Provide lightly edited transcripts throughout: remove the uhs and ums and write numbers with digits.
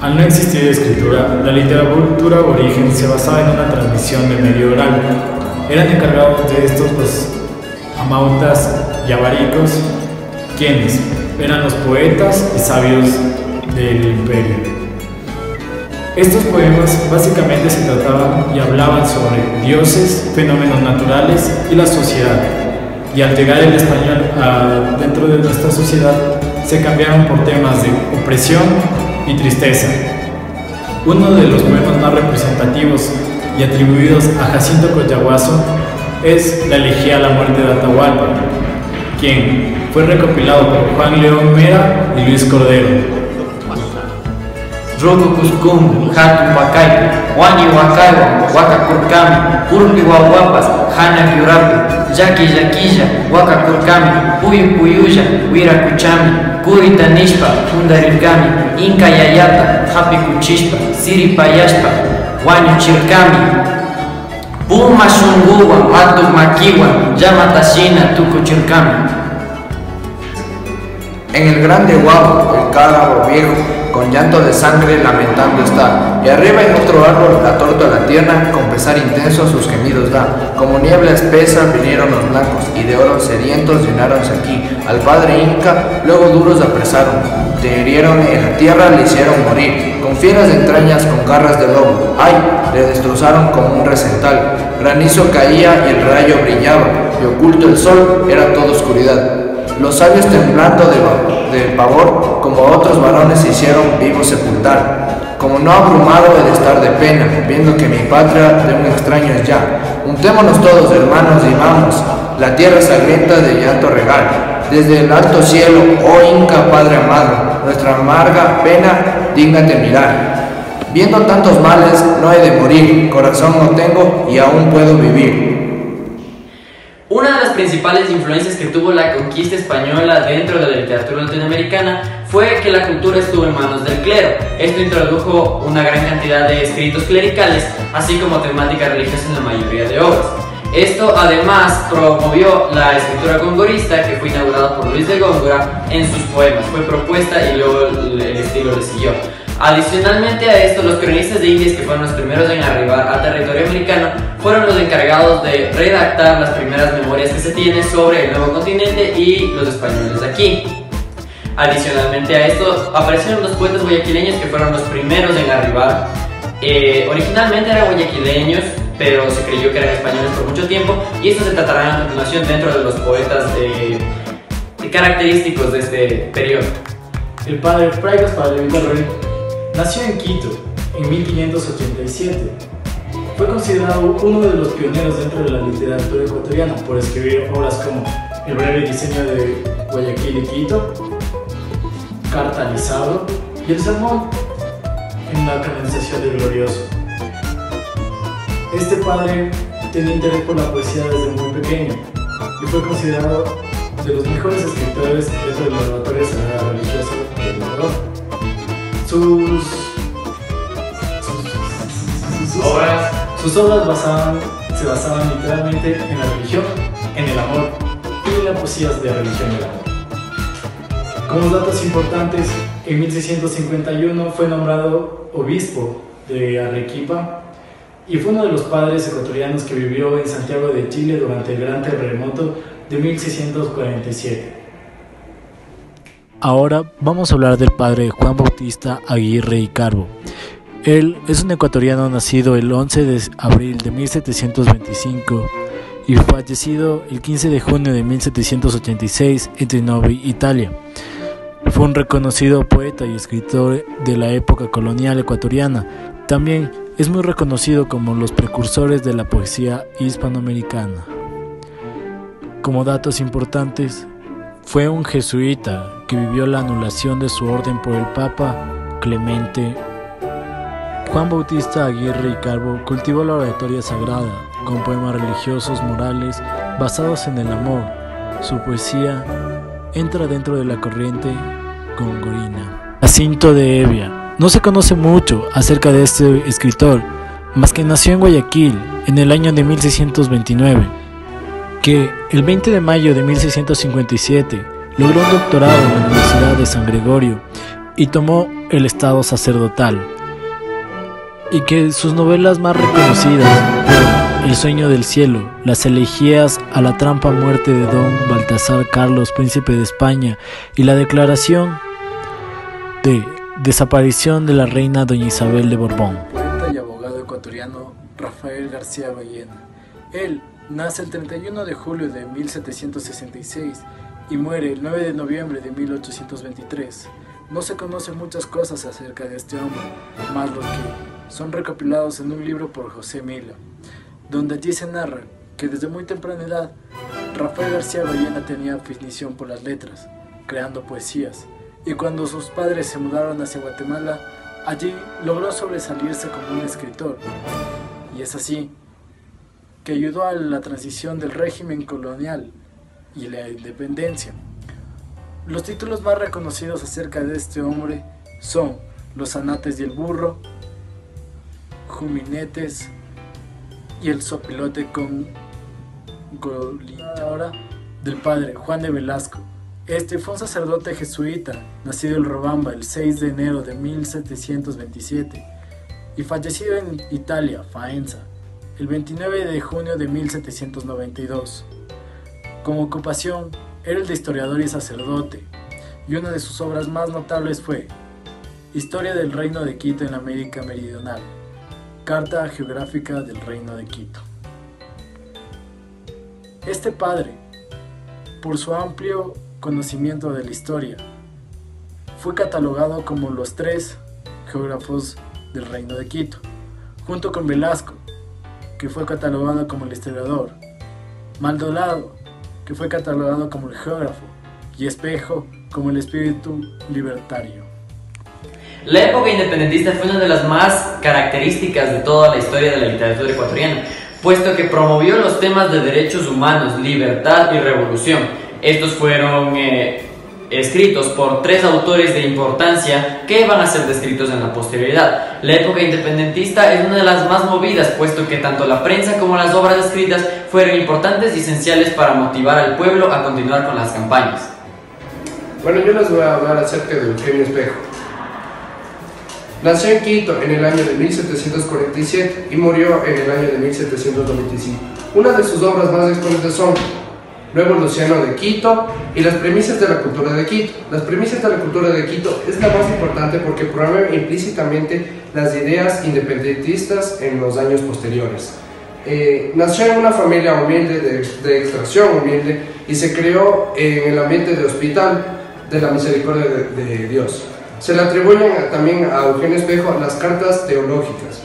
Al no existir escritura, la literatura aborigen se basaba en una transmisión de medio oral. Eran encargados de estos los amautas y avaricos, quienes eran los poetas y sabios del imperio. Estos poemas básicamente se trataban y hablaban sobre dioses, fenómenos naturales y la sociedad. Y al llegar el español dentro de nuestra sociedad, se cambiaron por temas de opresión y tristeza. Uno de los poemas más representativos y atribuidos a Jacinto Collahuaso es la elegía a la muerte de Atahualpa, quien fue recopilado por Juan León Mera y Luis Cordero. Rogo Cuscum, Hatu Pacay, Wani Wakaiwa, Waka Kurkami, Urpi Wawapas, Hana Yurapi, Yaki Yakilla, Waka Kurkami, Puyu Puyuya, Wira Kuchami, Kurita Nishpa, Fundarirkami, Inka Yayata, Hapi Kuchishpa, Siri Payashpa, Wanyu Chirkami, Puma Shunguwa, Matu Makiwa, Yamatashina, Tuku Chirkami. En el grande guapo, el cágaro viejo, con llanto de sangre lamentando está, y arriba en otro árbol, la tórtola tierna, con pesar intenso sus gemidos da. Como niebla espesa vinieron los blancos, y de oro sedientos llenáronse aquí. Al padre Inca luego duros apresaron, te hirieron en la tierra, le hicieron morir, con fieras entrañas, con garras de lobo. ¡Ay! Le destrozaron como un recental, granizo caía y el rayo brillaba, y oculto el sol era toda oscuridad. Los sabios temblando de pavor, como otros varones se hicieron vivos sepultar. Como no abrumado he de estar de pena, viendo que mi patria de un extraño es ya. Untémonos todos, hermanos, y vamos, la tierra sangrienta de llanto regal. Desde el alto cielo, oh Inca, Padre amado, nuestra amarga pena, dígnate mirar. Viendo tantos males, no he de morir, corazón no tengo y aún puedo vivir. Una de las principales influencias que tuvo la conquista española dentro de la literatura latinoamericana fue que la cultura estuvo en manos del clero. Esto introdujo una gran cantidad de escritos clericales, así como temáticas religiosas en la mayoría de obras. Esto además promovió la escritura gongorista, que fue inaugurada por Luis de Góngora en sus poemas. Fue propuesta y luego el estilo le siguió. Adicionalmente a esto, los cronistas de Indias, que fueron los primeros en arribar a territorio americano, fueron los encargados de redactar las primeras memorias que se tienen sobre el nuevo continente y los españoles de aquí. Adicionalmente a esto, aparecieron los poetas guayaquileños, que fueron los primeros en arribar. Originalmente eran guayaquileños, pero se creyó que eran españoles por mucho tiempo, y estos se tratarán a continuación dentro de los poetas característicos de este periodo. El padre Fray Gaspar de Villarroel nació en Quito en 1587. Fue considerado uno de los pioneros dentro de la literatura ecuatoriana por escribir obras como El breve diseño de Guayaquil y Quito, Carta a Lizardo y El sermón en la canonización del Glorioso. Este padre tenía interés por la poesía desde muy pequeño y fue considerado de los mejores escritores dentro del laboratorio sagrado religioso del Ecuador. Sus obras se basaban literalmente en la religión, en el amor y en las poesías de religión y el amor. Como datos importantes, en 1651 fue nombrado obispo de Arequipa y fue uno de los padres ecuatorianos que vivió en Santiago de Chile durante el gran terremoto de 1647. Ahora vamos a hablar del padre Juan Bautista Aguirre y Carbo. Él es un ecuatoriano nacido el 11 de abril de 1725 y fallecido el 15 de junio de 1786 en Trinovi, Italia. Fue un reconocido poeta y escritor de la época colonial ecuatoriana. También es muy reconocido como los precursores de la poesía hispanoamericana. Como datos importantes, fue un jesuita que vivió la anulación de su orden por el Papa Clemente. Juan Bautista Aguirre y Carbo cultivó la oratoria sagrada, con poemas religiosos morales basados en el amor. Su poesía entra dentro de la corriente gongorina. Jacinto de Hevia. No se conoce mucho acerca de este escritor, mas que nació en Guayaquil en el año de 1629, que el 20 de mayo de 1657 logró un doctorado en la Universidad de San Gregorio y tomó el estado sacerdotal, y que sus novelas más reconocidas fueron El sueño del cielo, Las elegías a la trampa muerte de don Baltasar Carlos, príncipe de España, y la declaración de desaparición de la reina doña Isabel de Borbón. Poeta y abogado ecuatoriano Rafael García Ballena. Él nace el 31 de julio de 1766 y muere el 9 de noviembre de 1823. No se conocen muchas cosas acerca de este hombre, más los que son recopilados en un libro por José Mila, donde allí se narra que desde muy temprana edad Rafael García Ballena tenía afición por las letras, creando poesías, y cuando sus padres se mudaron hacia Guatemala, allí logró sobresalirse como un escritor, y es así que ayudó a la transición del régimen colonial y la independencia. Los títulos más reconocidos acerca de este hombre son Los Zanates y el burro, Juminetes y El sopilote con Golita del padre Juan de Velasco. Este fue un sacerdote jesuita, nacido en Robamba el 6 de enero de 1727 y fallecido en Italia, Faenza, el 29 de junio de 1792. Como ocupación, era el de historiador y sacerdote, y una de sus obras más notables fue Historia del Reino de Quito en la América Meridional, Carta Geográfica del Reino de Quito. Este padre, por su amplio conocimiento de la historia, fue catalogado como los 3 geógrafos del Reino de Quito, junto con Velasco, que fue catalogado como el historiador, Maldonado, que fue catalogado como el geógrafo, y Espejo como el espíritu libertario. La época independentista fue una de las más características de toda la historia de la literatura ecuatoriana, puesto que promovió los temas de derechos humanos, libertad y revolución. Estos fueron escritos por 3 autores de importancia que van a ser descritos en la posterioridad. La época independentista es una de las más movidas, puesto que tanto la prensa como las obras escritas fueron importantes y esenciales para motivar al pueblo a continuar con las campañas. Bueno, yo les voy a hablar acerca de Eugenio Espejo. Nació en Quito en el año de 1747 y murió en el año de 1795. Una de sus obras más exponentes son Nuevo Luciano de Quito y Las premisas de la cultura de Quito. Las premisas de la cultura de Quito es la más importante porque promueve implícitamente las ideas independentistas en los años posteriores. Nació en una familia humilde, de extracción humilde, y se crió en el ambiente de hospital de la misericordia de Dios. Se le atribuyen también a Eugenio Espejo las cartas teológicas.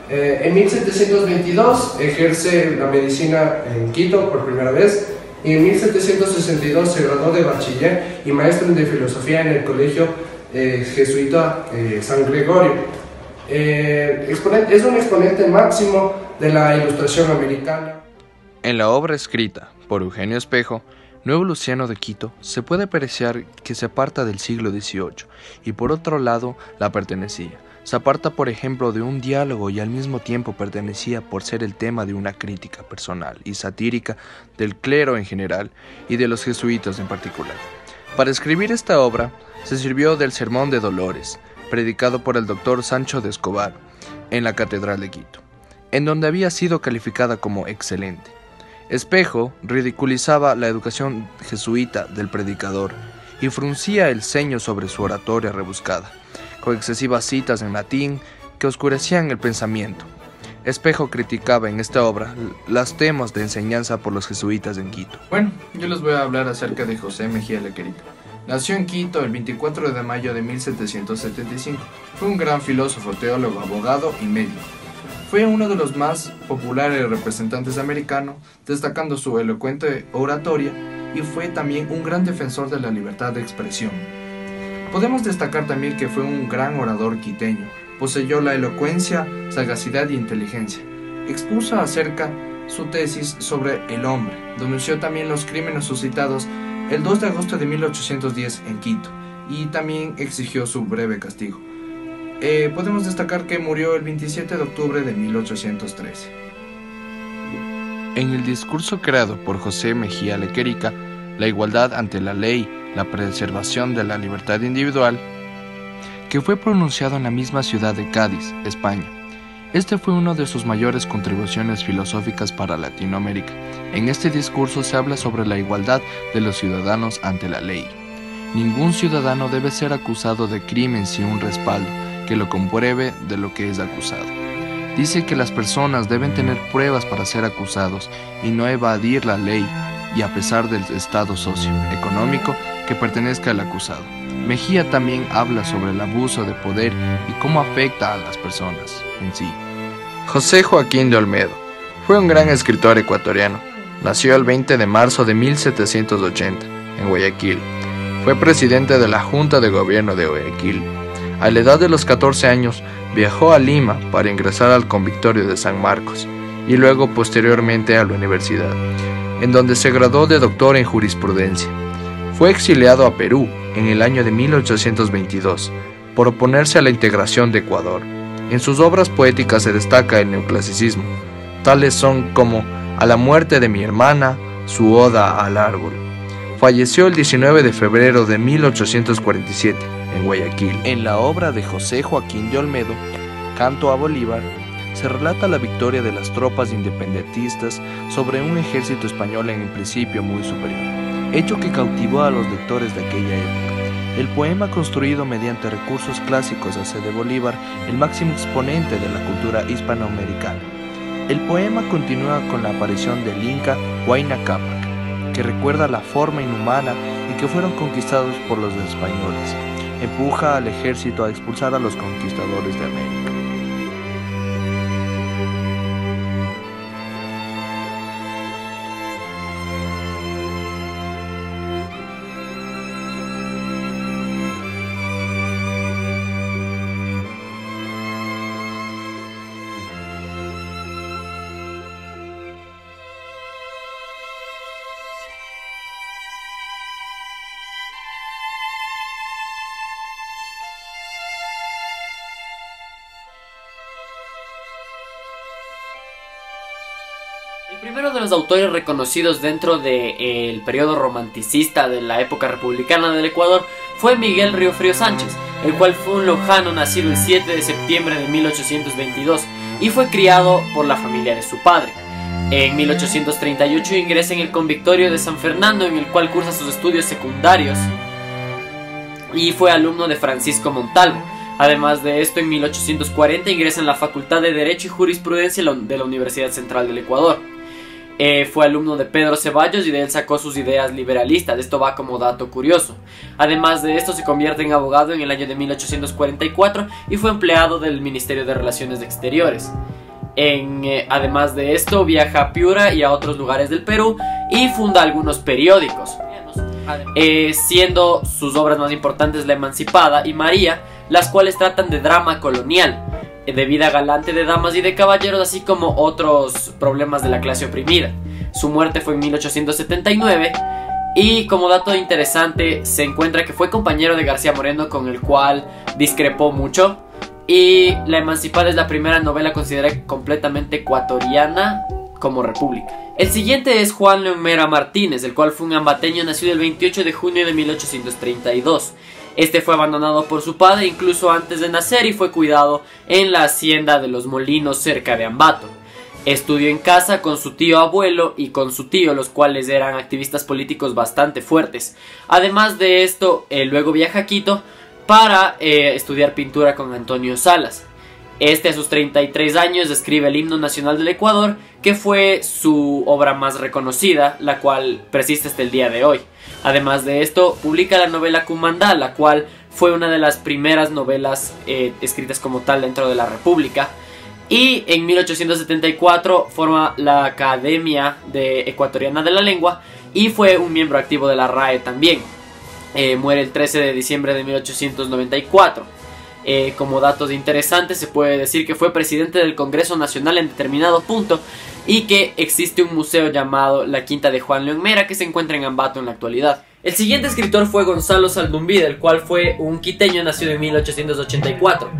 En 1722 ejerce la medicina en Quito por primera vez, y en 1762 se graduó de bachiller y maestro de filosofía en el colegio jesuita San Gregorio. Es un exponente máximo de la ilustración americana. En la obra escrita por Eugenio Espejo, Nuevo Luciano de Quito, se puede apreciar que se aparta del siglo XVIII y por otro lado la pertenecía. Se aparta, por ejemplo, de un diálogo y al mismo tiempo pertenecía por ser el tema de una crítica personal y satírica del clero en general y de los jesuitas en particular. Para escribir esta obra se sirvió del Sermón de Dolores, predicado por el doctor Sancho de Escobar en la Catedral de Quito, en donde había sido calificada como excelente. Espejo ridiculizaba la educación jesuita del predicador y fruncía el ceño sobre su oratoria rebuscada, con excesivas citas en latín que oscurecían el pensamiento. Espejo criticaba en esta obra los temas de enseñanza por los jesuitas en Quito. Bueno, yo les voy a hablar acerca de José Mejía Lequerita. Nació en Quito el 24 de mayo de 1775. Fue un gran filósofo, teólogo, abogado y médico. Fue uno de los más populares representantes americanos, destacando su elocuente oratoria, y fue también un gran defensor de la libertad de expresión. Podemos destacar también que fue un gran orador quiteño, poseyó la elocuencia, sagacidad y inteligencia. Expuso acerca su tesis sobre el hombre, denunció también los crímenes suscitados el 2 de agosto de 1810 en Quito, y también exigió su breve castigo. podemos destacar que murió el 27 de octubre de 1813. En el discurso creado por José Mejía Lequerica, La igualdad ante la ley, la preservación de la libertad individual, que fue pronunciado en la misma ciudad de Cádiz, España. Este fue una de sus mayores contribuciones filosóficas para Latinoamérica. En este discurso se habla sobre la igualdad de los ciudadanos ante la ley. Ningún ciudadano debe ser acusado de crimen sin un respaldo que lo compruebe de lo que es acusado. Dice que las personas deben tener pruebas para ser acusados y no evadir la ley, y a pesar del estado socioeconómico que pertenezca al acusado. Mejía también habla sobre el abuso de poder y cómo afecta a las personas en sí. José Joaquín de Olmedo fue un gran escritor ecuatoriano. Nació el 20 de marzo de 1780 en Guayaquil. Fue presidente de la Junta de Gobierno de Guayaquil. A la edad de los 14 años viajó a Lima para ingresar al convictorio de San Marcos y luego posteriormente a la universidad, en donde se graduó de doctor en jurisprudencia. Fue exiliado a Perú en el año de 1822 por oponerse a la integración de Ecuador. En sus obras poéticas se destaca el neoclasicismo, tales son como A la muerte de mi hermana, su oda al árbol. Falleció el 19 de febrero de 1847 en Guayaquil. En la obra de José Joaquín de Olmedo, Canto a Bolívar, se relata la victoria de las tropas independentistas sobre un ejército español en principio muy superior, hecho que cautivó a los lectores de aquella época. El poema, construido mediante recursos clásicos, hace de Bolívar el máximo exponente de la cultura hispanoamericana. El poema continúa con la aparición del Inca Huayna Cápac, que recuerda la forma inhumana en que fueron conquistados por los españoles. Empuja al ejército a expulsar a los conquistadores de América. El primero de los autores reconocidos dentro del periodo romanticista de la época republicana del Ecuador fue Miguel Riofrío Sánchez, el cual fue un lojano nacido el 7 de septiembre de 1822 y fue criado por la familia de su padre. En 1838 ingresa en el convictorio de San Fernando, en el cual cursa sus estudios secundarios y fue alumno de Francisco Montalvo. Además de esto, en 1840 ingresa en la Facultad de Derecho y Jurisprudencia de la Universidad Central del Ecuador. Fue alumno de Pedro Ceballos y de él sacó sus ideas liberalistas. Esto va como dato curioso. Además de esto, se convierte en abogado en el año de 1844 y fue empleado del Ministerio de Relaciones Exteriores. Además de esto, viaja a Piura y a otros lugares del Perú y funda algunos periódicos, siendo sus obras más importantes La Emancipada y María, las cuales tratan de drama colonial, de vida galante de damas y de caballeros, así como otros problemas de la clase oprimida. Su muerte fue en 1879 y, como dato interesante, se encuentra que fue compañero de García Moreno, con el cual discrepó mucho, y La Emancipada es la primera novela considerada completamente ecuatoriana como república. El siguiente es Juan León Mera Martínez, el cual fue un ambateño nacido el 28 de junio de 1832. Este fue abandonado por su padre incluso antes de nacer y fue cuidado en la hacienda de los Molinos cerca de Ambato. Estudió en casa con su tío abuelo y con su tío, los cuales eran activistas políticos bastante fuertes. Además de esto, luego viaja a Quito para estudiar pintura con Antonio Salas. A sus 33 años escribe el Himno Nacional del Ecuador, que fue su obra más reconocida, la cual persiste hasta el día de hoy. Además de esto, publica la novela Cumandá, la cual fue una de las primeras novelas escritas como tal dentro de la República. Y en 1874 forma la Academia Ecuatoriana de la Lengua y fue un miembro activo de la RAE también. Muere el 13 de diciembre de 1894. Como datos interesantes, se puede decir que fue presidente del Congreso Nacional en determinado punto y que existe un museo llamado La Quinta de Juan León Mera, que se encuentra en Ambato en la actualidad. El siguiente escritor fue Gonzalo Saldumbide, el cual fue un quiteño nacido en 1884.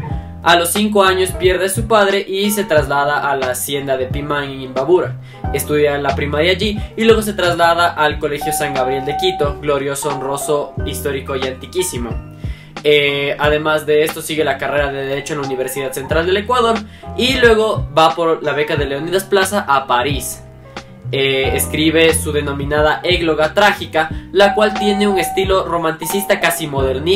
A los 5 años pierde a su padre y se traslada a la hacienda de Pimán en Imbabura. Estudia la primaria allí y luego se traslada al Colegio San Gabriel de Quito, glorioso, honroso, histórico y antiquísimo. Además de esto sigue la carrera de Derecho en la Universidad Central del Ecuador y luego va por la beca de Leónidas Plaza a París. Escribe su denominada Égloga Trágica, la cual tiene un estilo romanticista casi modernista.